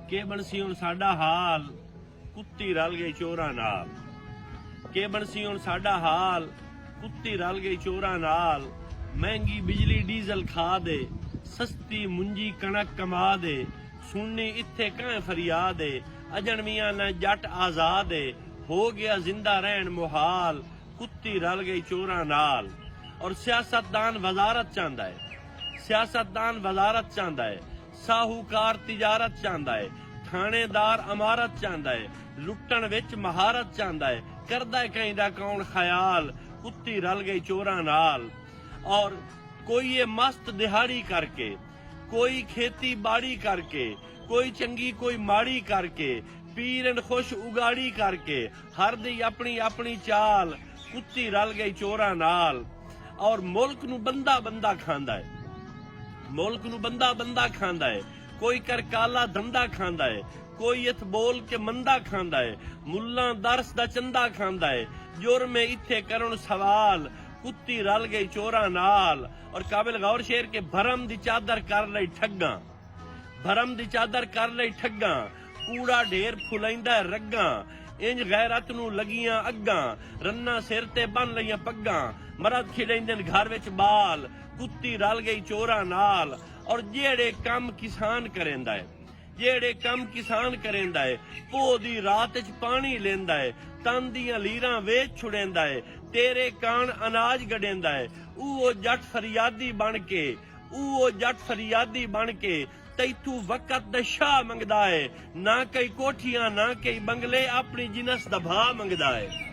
के बनसी हुण साडा हाल कुत्ती रल गई चोरां नाल। के बनसी हुण साडा हाल कुत्ती रल गई चोरां नाल। महंगी बिजली डीजल खा दे, सस्ती मुंजी कणक कमा दे। सुननी इत्थे कहें फरियाद अजन मियां न जट आजाद हो गया जिंदा रहन मुहाल कुत्ती रल गई चोरां नाल। और सियासतदान वजारत चाहता है, सियासतदान वजारत चाहता है, साहूकार तिजारत चाहता है, थानेदार अमारत चाहता है, लुट्टण विच महारत चाहता है, करदा कहीं दा कौन ख्याल कुत्ती रल गई चोरां नाल। और कोई ये मस्त दिहाड़ी करके, कोई खेती बाड़ी करके, कोई चंगी कोई माड़ी करके, पीरन खुश उगाड़ी करके, हर दी अपनी अपनी चाल कुत्ती रल गई चोरां नाल। और मुल्क नू बंदा बंदा खांदा है, मुल्क नू बंदा बंदा खांदा है। कोई कर काला धंधा खांदा है, कोई इथ बोल के मंदा खांदा है, मुल्ला दरस दा चंदा खांदा है। जुर्म इत्थे करन सवाल कुत्ती रल गई चोरां नाल। और काबिल गौर शेर के भरम दी चादर कर लई ठग्गा, भरम दी चादर कर लई ठग्गा। कूड़ा ढेर फुलैंदा रग्गा, इंज गैरत नू लगियां अग्गां। रन्ना सिर ते बन लईयां पग्गां, मरद खिड़ेंदन घर विच बाल कुत्ती रल गई चोरां नाल। और जेड़े कम किसान करेंदा है, जेड़े कम किसान करेंदा है, पो दी रात च पानी लेंदा है, तन दियां लीरां वेच छुड़ेंदा है, तेरे कान अनाज गडेंदा है। ऊ जट फरियादी बन के, ऊ जट फरियादी बन के तैथू वक़्त दा शाह मंगदा है। ना कई कोठियां ना कई बंगले, अपनी जिनस दा भा मंगदा है।